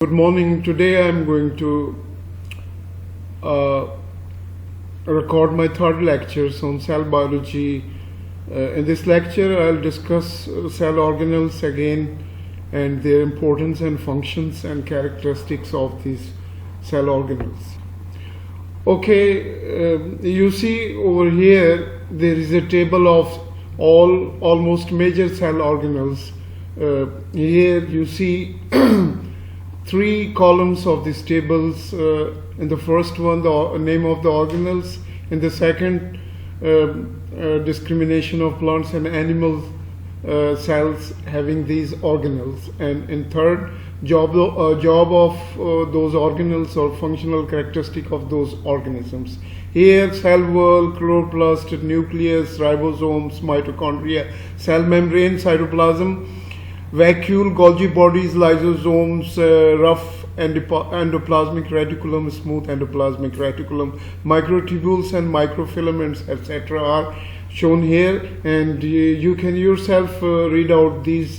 Good morning. Today I am going to record my third lectures on cell biology. In this lecture I'll discuss cell organelles again and their importance and functions and characteristics of these cell organelles. Okay, you see over here there is a table of almost major cell organelles. Here you see three columns of these tables. In the first one, the name of the organelles. In the second, discrimination of plants and animal cells having these organelles. And in third, job of those organelles or functional characteristic of those organisms. Here, cell wall, chloroplast, nucleus, ribosomes, mitochondria, cell membrane, cytoplasm, vacuole, Golgi bodies, lysosomes, rough endoplasmic reticulum, smooth endoplasmic reticulum, microtubules and microfilaments, etc. are shown here, and you can yourself read out these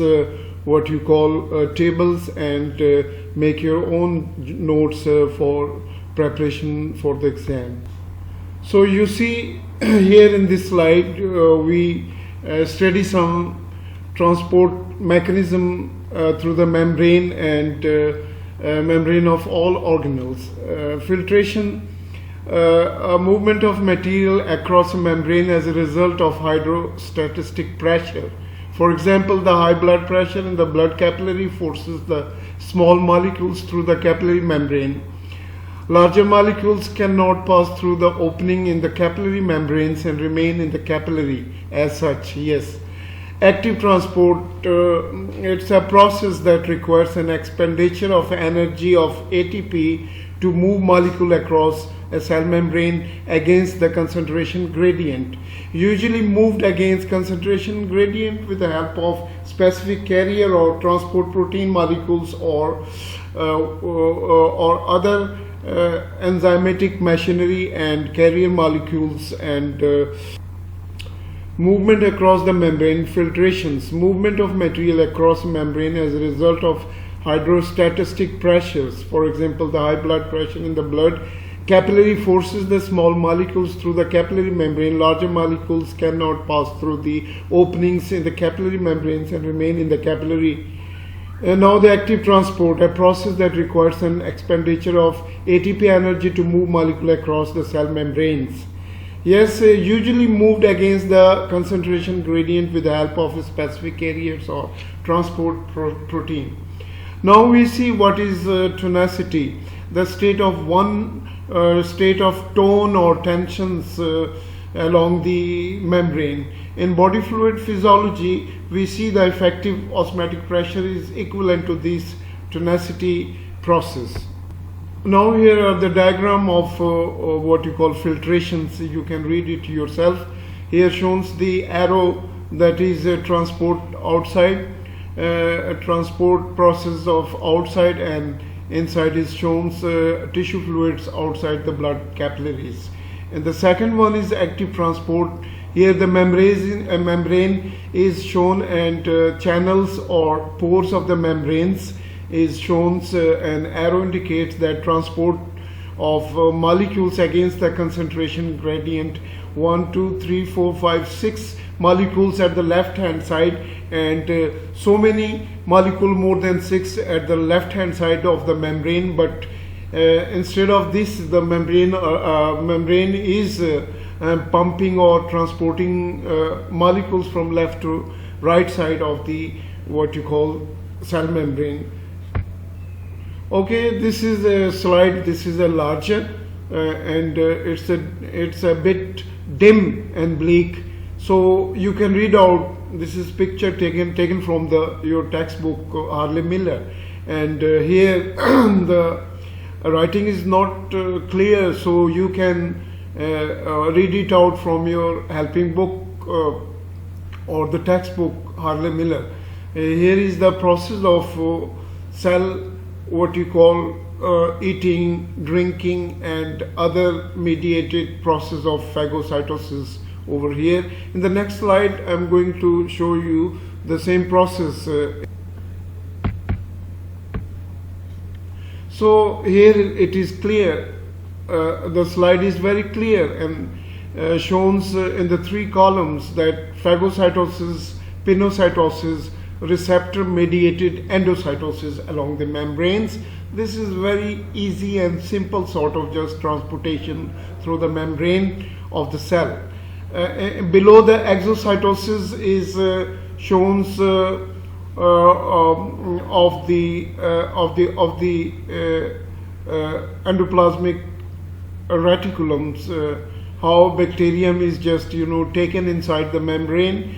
what you call tables and make your own notes for preparation for the exam. So you see here in this slide we study some transport mechanism through the membrane and membrane of all organelles. Filtration, a movement of material across a membrane as a result of hydrostatic pressure. For example, the high blood pressure in the blood capillary forces the small molecules through the capillary membrane. Larger molecules cannot pass through the opening in the capillary membranes and remain in the capillary as such. Yes. Active transport, it's a process that requires an expenditure of energy of ATP to move molecule across a cell membrane against the concentration gradient. Usually moved against concentration gradient with the help of specific carrier or transport protein molecules or other enzymatic machinery and carrier molecules. And movement across the membrane. Filtrations, movement of material across membrane as a result of hydrostatic pressures. For example, the high blood pressure in the blood capillary forces the small molecules through the capillary membrane. Larger molecules cannot pass through the openings in the capillary membranes and remain in the capillary. And now the active transport, a process that requires an expenditure of ATP energy to move molecule across the cell membranes. Yes, usually moved against the concentration gradient with the help of specific carriers or transport protein. Now we see what is tenacity, the state of tone or tensions along the membrane. In body fluid physiology, we see the effective osmotic pressure is equivalent to this tenacity process. Now here are the diagram of what you call filtrations. You can read it yourself. Here shows the arrow that is transport outside, a transport process of outside, and inside is shown tissue fluids outside the blood capillaries. And the second one is active transport. Here the membrane is shown, and channels or pores of the membranes is shown. An arrow indicates that transport of molecules against the concentration gradient. 1, 2, 3, 4, 5, 6 molecules at the left hand side, and so many molecule more than 6 at the left hand side of the membrane. But instead of this, the membrane is pumping or transporting molecules from left to right side of the what you call cell membrane. Okay, this is a slide. This is a larger and it's a bit dim and bleak, so you can read out. This is picture taken from your textbook, Harley Miller, and here the writing is not clear, so you can read it out from your helping book or the textbook Harley Miller. Here is the process of cell, what you call eating, drinking, and other mediated process of phagocytosis over here. In the next slide, I'm going to show you the same process So here it is clear, the slide is very clear and shows in the three columns that phagocytosis, pinocytosis, receptor mediated endocytosis along the membranes. This is very easy and simple sort of just transportation through the membrane of the cell. Below the exocytosis is shown of the endoplasmic reticulums, how bacterium is just taken inside the membrane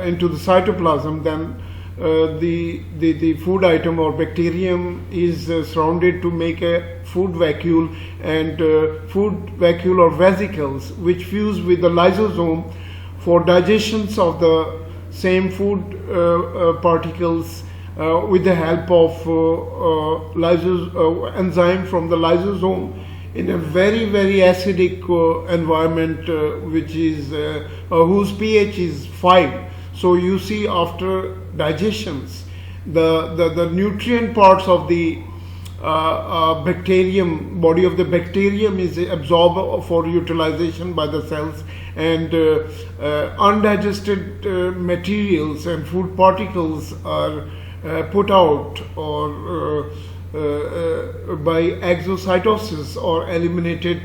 into the cytoplasm. Then the food item or bacterium is surrounded to make a food vacuole, and food vacuole or vesicles which fuse with the lysosome for digestions of the same food particles with the help of enzyme from the lysosome in a very acidic environment, which is whose pH is 5. So you see, after digestions, the nutrient parts of the bacterium, body of the bacterium, is absorbed for utilization by the cells, and undigested materials and food particles are put out or by exocytosis or eliminated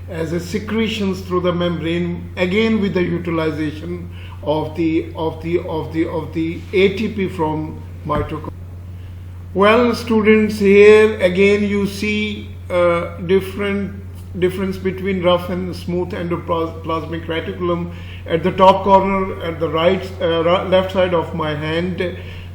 as a secretions through the membrane, again with the utilization of the ATP from mitochondria. Well, students, here again you see difference between rough and smooth endoplasmic reticulum. At the top corner, at the left side of my hand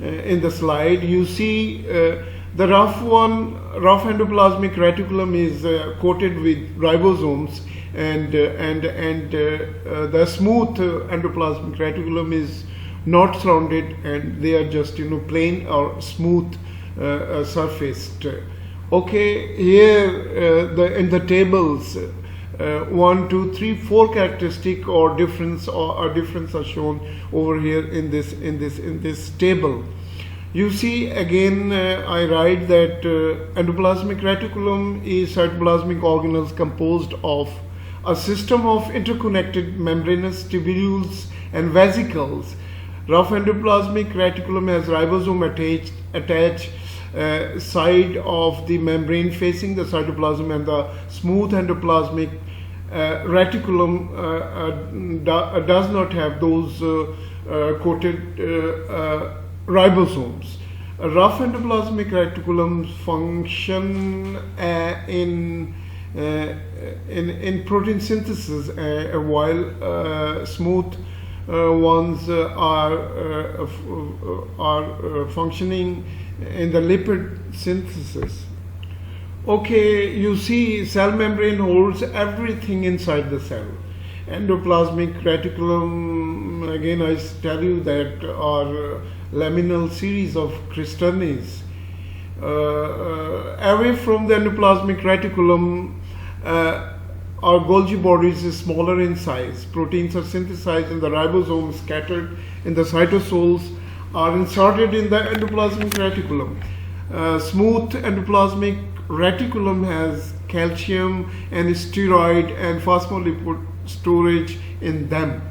in the slide, you see the rough endoplasmic reticulum is coated with ribosomes, and the smooth endoplasmic reticulum is not surrounded, and they are just plain or smooth surfaced. Okay, here in the tables, 1, 2, 3, 4 characteristic or difference are shown over here in this table. You see, again, I write that endoplasmic reticulum is cytoplasmic organelles composed of a system of interconnected membranous tubules and vesicles. Rough endoplasmic reticulum has ribosome attached side of the membrane facing the cytoplasm, and the smooth endoplasmic reticulum does not have those coated ribosomes. Rough endoplasmic reticulums function in protein synthesis, while smooth ones are functioning in the lipid synthesis. Okay, you see, cell membrane holds everything inside the cell. Endoplasmic reticulum, again I tell you that, are laminal series of cristanes. Away from the endoplasmic reticulum, our Golgi bodies is smaller in size. Proteins are synthesized in the ribosome, scattered in the cytosols, are inserted in the endoplasmic reticulum. Smooth endoplasmic reticulum has calcium and steroid and phospholipid storage in them.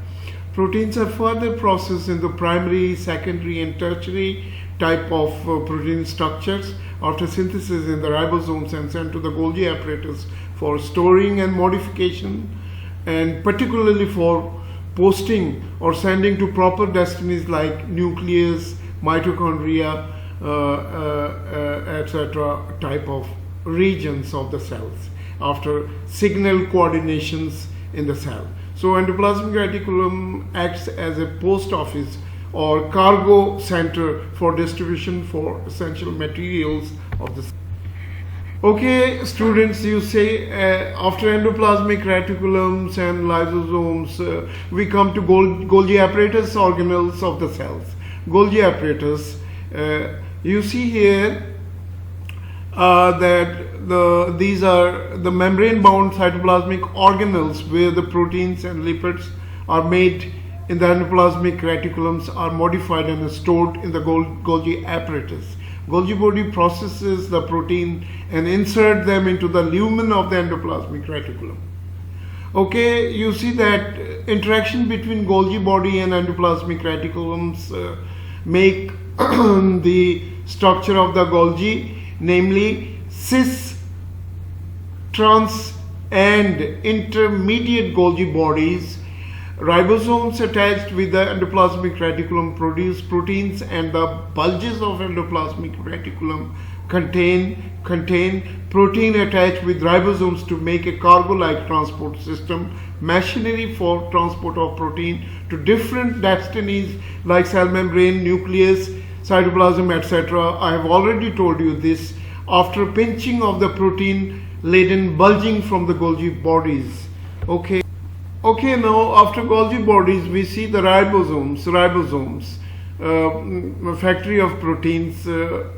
Proteins are further processed in the primary, secondary, and tertiary type of protein structures after synthesis in the ribosomes, and sent to the Golgi apparatus for storing and modification, and particularly for posting or sending to proper destinies like nucleus, mitochondria, etc. type of regions of the cells after signal coordinations in the cell. So endoplasmic reticulum acts as a post office or cargo center for distribution for essential materials of the cell. Okay, students, you say after endoplasmic reticulums and lysosomes, we come to Golgi apparatus organelles of the cells. Golgi apparatus, you see here that these are the membrane-bound cytoplasmic organelles where the proteins and lipids are made in the endoplasmic reticulums, are modified and stored in the Golgi apparatus. Golgi body processes the protein and insert them into the lumen of the endoplasmic reticulum. Okay, you see that interaction between Golgi body and endoplasmic reticulums make the structure of the Golgi, namely cis, trans and intermediate Golgi bodies. Ribosomes attached with the endoplasmic reticulum produce proteins, and the bulges of endoplasmic reticulum contain protein attached with ribosomes to make a cargo-like transport system, machinery for transport of protein to different destinies like cell membrane, nucleus, cytoplasm, etc. I have already told you this. After pinching of the protein laden bulging from the Golgi bodies. Okay, now after Golgi bodies we see the ribosomes, factory of proteins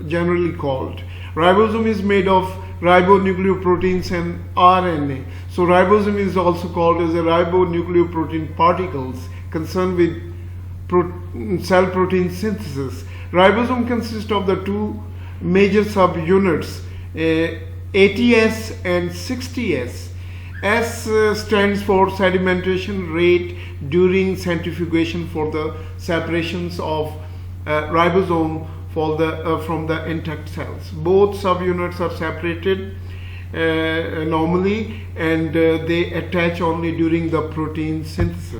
generally called. Ribosome is made of ribonucleoproteins and RNA. So ribosome is also called as a ribonucleoprotein particles concerned with cell protein synthesis. Ribosome consists of the two major subunits, ATS and 60S. S stands for sedimentation rate during centrifugation for the separations of ribosome from the intact cells. Both subunits are separated normally, and they attach only during the protein synthesis.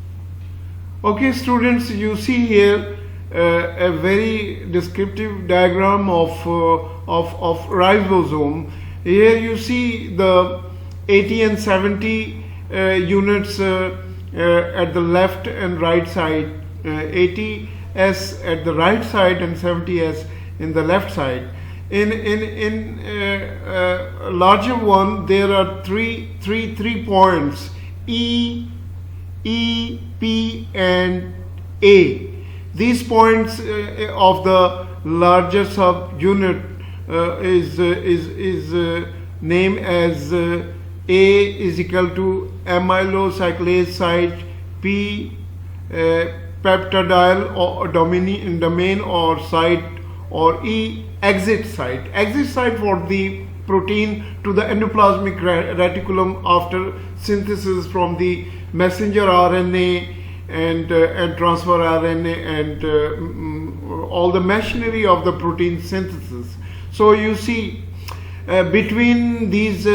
Okay, students, you see here a very descriptive diagram of ribosome. Here you see the 80 and 70 units at the left and right side, 80S at the right side and 70S in the left side. In a larger one, there are three points, E, P, and A. These points of the larger subunit is named as A is equal to amylocyclase site, P peptidyl or domain or site, or E exit site for the protein to the endoplasmic reticulum after synthesis from the messenger RNA and transfer RNA and all the machinery of the protein synthesis. So you see, between these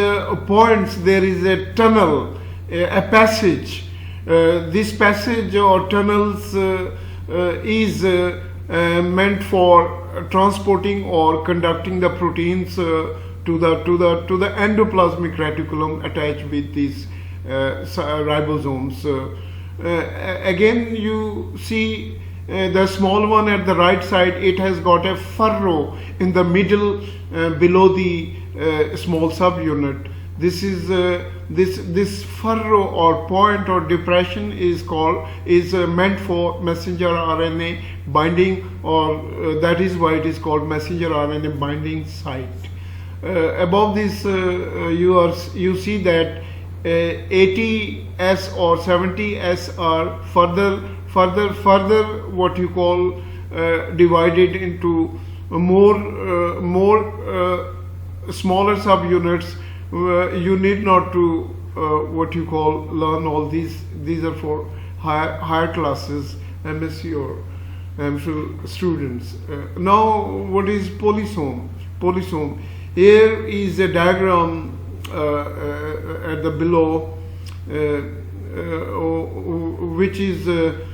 points there is a tunnel, a passage. This passage or tunnels is meant for transporting or conducting the proteins to the endoplasmic reticulum attached with these ribosomes. Again, you see the small one at the right side, it has got a furrow in the middle below the small subunit. This is this furrow or point or depression is meant for messenger RNA binding, or that is why it is called messenger RNA binding site. Above this, you see that 80S or 70S are further what you call divided into more smaller subunits. You need not to what you call learn all these. These are for higher classes, MSc or MPhil students. Now, what is polysome? Here is a diagram at the below, which is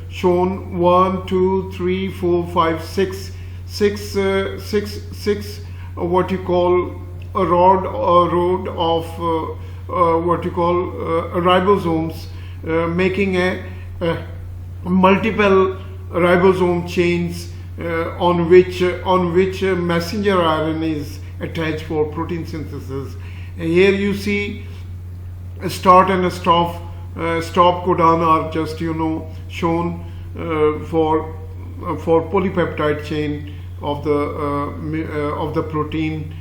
shown 1, 2, 3, 4, 5, 6, what you call a road of what you call ribosomes, making a multiple ribosome chains on which messenger RNA is attached for protein synthesis. Here you see a start and a stop codon are just shown for polypeptide chain of the protein.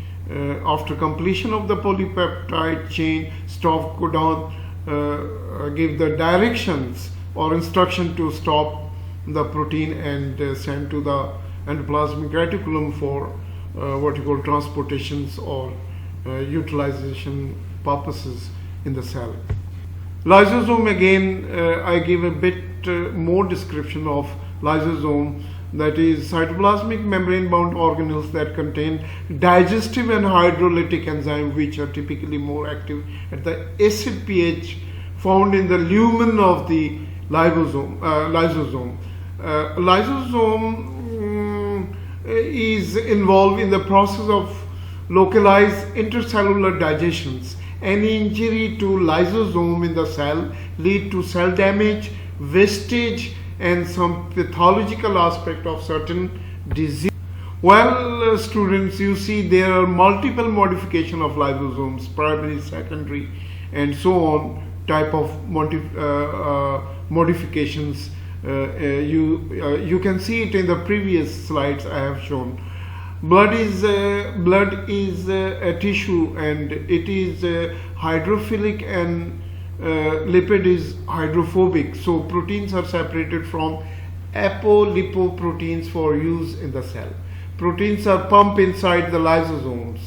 After completion of the polypeptide chain, stop codon give the directions or instruction to stop the protein and send to the endoplasmic reticulum what you call transportations or utilization purposes in the cell. Lysosome, again, I give a bit more description of lysosome, that is cytoplasmic membrane bound organelles that contain digestive and hydrolytic enzymes which are typically more active at the acid pH found in the lumen of the lysosome. Lysosome is involved in the process of localized intercellular digestions. Any injury to lysosome in the cell lead to cell damage, wastage, and some pathological aspect of certain disease. Well, students, you see there are multiple modification of lysosomes, primary, secondary, and so on type of modifications. You can see it in the previous slides I have shown. Blood is a tissue, and it is hydrophilic, and lipid is hydrophobic. So proteins are separated from apolipoproteins for use in the cell. Proteins are pumped inside the lysosomes,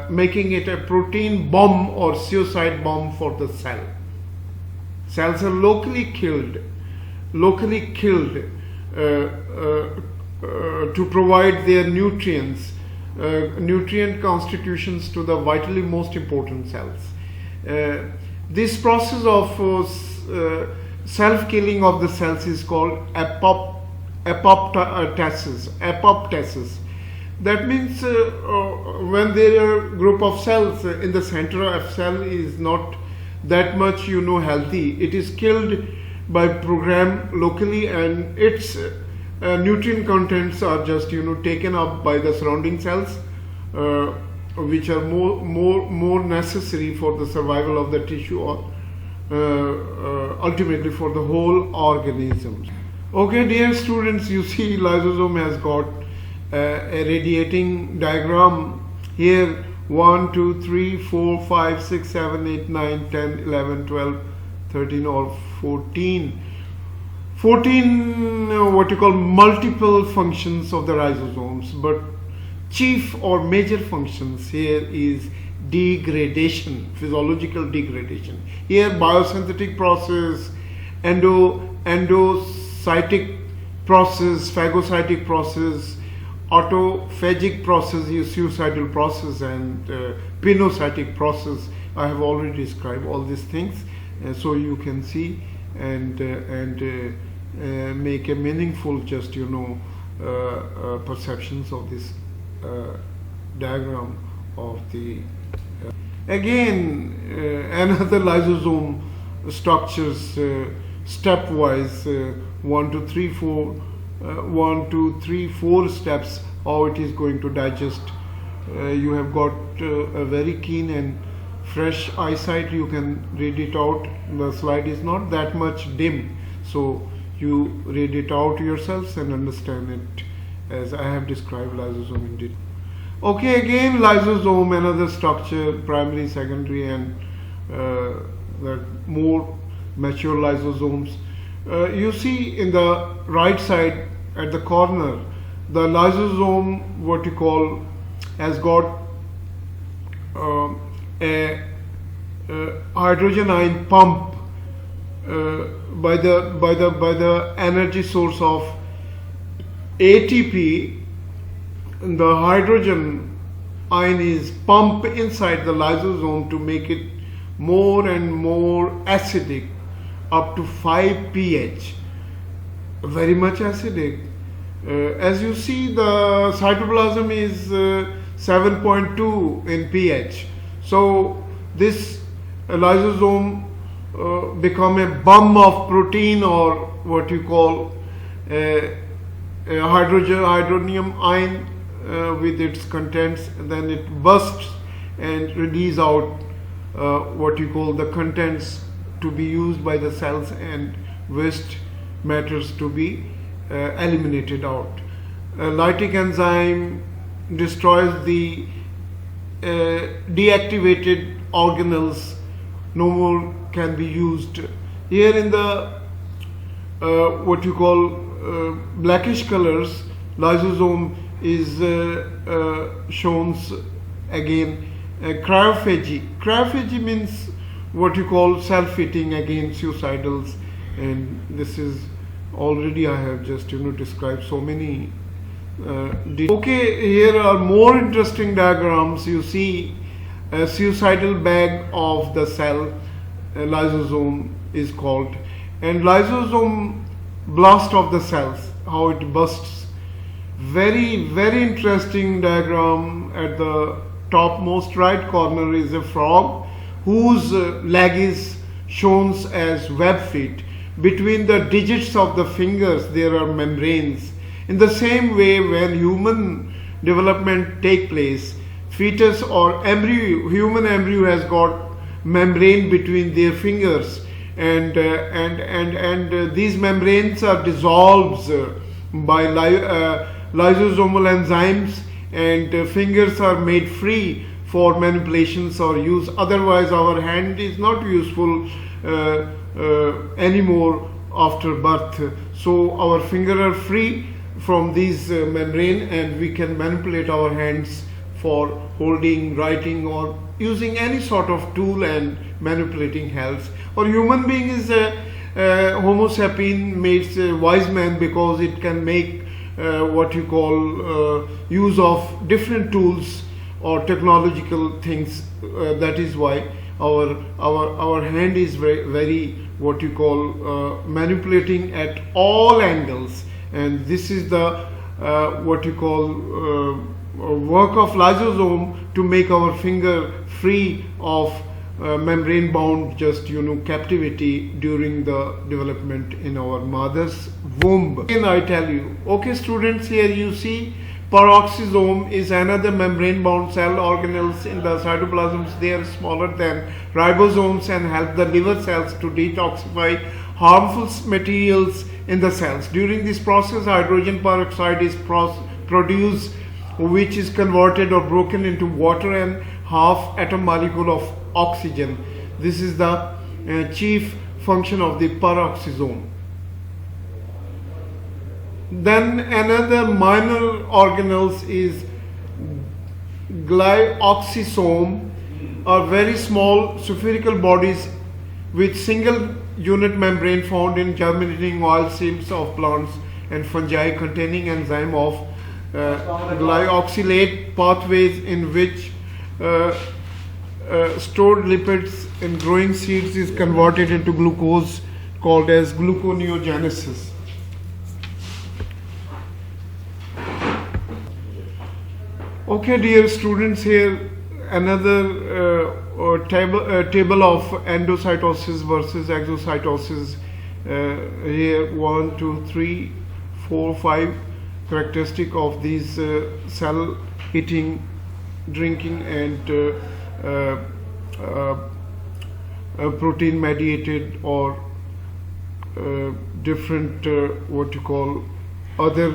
making it a protein bomb or suicide bomb for the cell. Cells are locally killed to provide their nutrient constitutions to the vitally most important cells. This process of self-killing of the cells is called apoptosis. That means when there are a group of cells in the center of cell is not that much healthy, it is killed by program locally, and its nutrient contents are just taken up by the surrounding cells, which are more necessary for the survival of the tissue, or ultimately for the whole organism. Okay, dear students, you see lysosome has got a radiating diagram here: 1, 2, 3, 4, 5, 6, 7, 8, 9, 10, 11, 12, 13 or 14 what you call multiple functions of the lysosomes, but chief or major functions here is degradation, physiological degradation. Here biosynthetic process, endocytic process, phagocytic process, autophagic process, suicidal process, and pinocytic process. I have already described all these things, so you can see and make a meaningful perceptions of this diagram of the again another lysosome structures stepwise, 1, 2, 3, 4 1, 2, 3, 4 steps how it is going to digest. You have got a very keen and fresh eyesight, you can read it out. The slide is not that much dim, so you read it out yourselves and understand it as I have described lysosome in detail. Okay, again lysosome, another structure, primary, secondary, and the more mature lysosomes. You see in the right side at the corner, the lysosome, what you call, has got a hydrogen ion pump by the energy source of ATP. The hydrogen ion is pumped inside the lysosome to make it more and more acidic, up to 5 pH, very much acidic. As you see, the cytoplasm is 7.2 in pH. So this lysosome become a bomb of protein, or what you call a hydronium ion with its contents. Then it bursts and release out what you call the contents to be used by the cells, and waste matters to be eliminated out. Lytic enzyme destroys the deactivated organelles, no more can be used. Here in the what you call blackish colors, lysosome is shown again. Cryophagy. Cryophagy means what you call self-eating, again suicidals, and this is already I have just described so many. Okay, here are more interesting diagrams. You see a suicidal bag of the cell, a lysosome is called, and lysosome blast of the cells, how it bursts. Very, very interesting diagram. At the topmost right corner is a frog whose leg is shown as web feet. Between the digits of the fingers there are membranes. In the same way, when human development take place, fetus or embryo, human embryo has got membrane between their fingers, and these membranes are dissolved by lysosomal enzymes, and fingers are made free for manipulations or use. Otherwise our hand is not useful anymore after birth. So our fingers are free from these membrane, and we can manipulate our hands for holding, writing, or using any sort of tool and manipulating health. Or human being is Homo sapien makes a wise man, because it can make what you call use of different tools or technological things. That is why our hand is very what you call manipulating at all angles, and this is the what you call work of lysosome to make our finger free of membrane bound captivity during the development in our mother's womb. And I tell you, okay students, here you see peroxisome is another membrane bound cell. Organelles in the cytoplasms, they are smaller than ribosomes and help the liver cells to detoxify harmful materials in the cells. During this process, hydrogen peroxide is produced, which is converted or broken into water and half atom molecule of oxygen. This is the chief function of the peroxisome. Then another minor organelles is Glyoxysome, are very small spherical bodies with single unit membrane found in germinating oil seeds of plants and fungi, containing enzyme of glyoxylate pathways in which stored lipids in growing seeds is converted into glucose, called as gluconeogenesis. Okay, dear students, here another table of endocytosis versus exocytosis. Here 1, 2, 3, 4, 5 characteristic of these cell eating, drinking, and protein mediated or different what you call other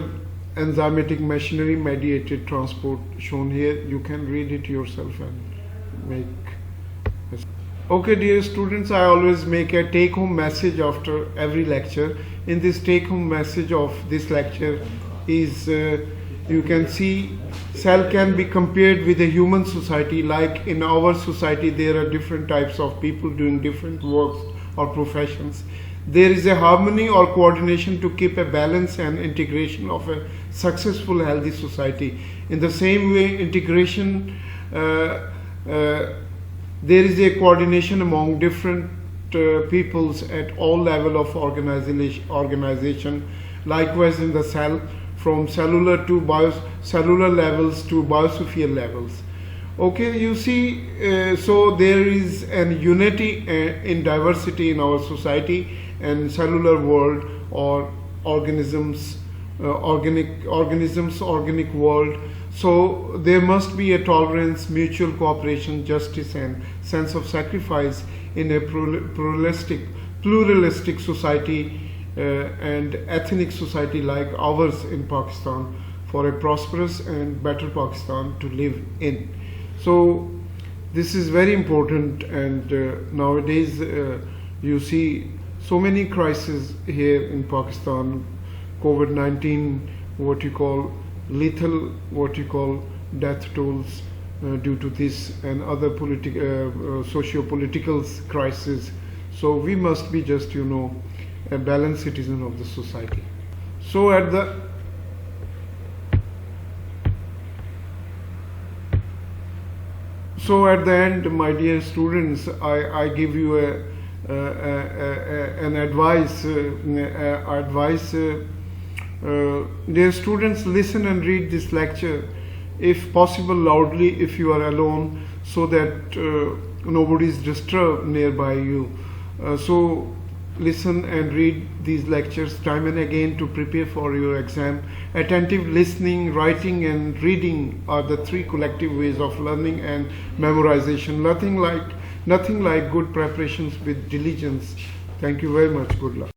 enzymatic machinery mediated transport shown here. You can read it yourself and make. Okay, dear students, I always make a take-home message after every lecture. In this take-home message of this lecture is you can see cell can be compared with a human society. Like in our society, there are different types of people doing different works or professions. There is a harmony or coordination to keep a balance and integration of a successful, healthy society. In the same way, integration, there is a coordination among different peoples at all level of organization. Likewise, in the cell, from cellular to cellular levels to biosphere levels. Okay, you see, so there is an unity in diversity in our society and cellular world, or organisms, organic world. So there must be a tolerance, mutual cooperation, justice, and sense of sacrifice in a pluralistic society and ethnic society like ours in Pakistan, for a prosperous and better Pakistan to live in. So this is very important, and nowadays you see so many crises here in Pakistan. COVID-19, what you call lethal, what you call, death tolls due to this and other socio-political crises. So we must be just, a balanced citizen of the society. So at the end, my dear students, I give you an advice. Dear students, listen and read this lecture, if possible loudly if you are alone, so that nobody is disturbed nearby you. So listen and read these lectures time and again to prepare for your exam. Attentive listening, writing and reading are the three collective ways of learning and memorization. Nothing like good preparations with diligence. Thank you very much. Good luck.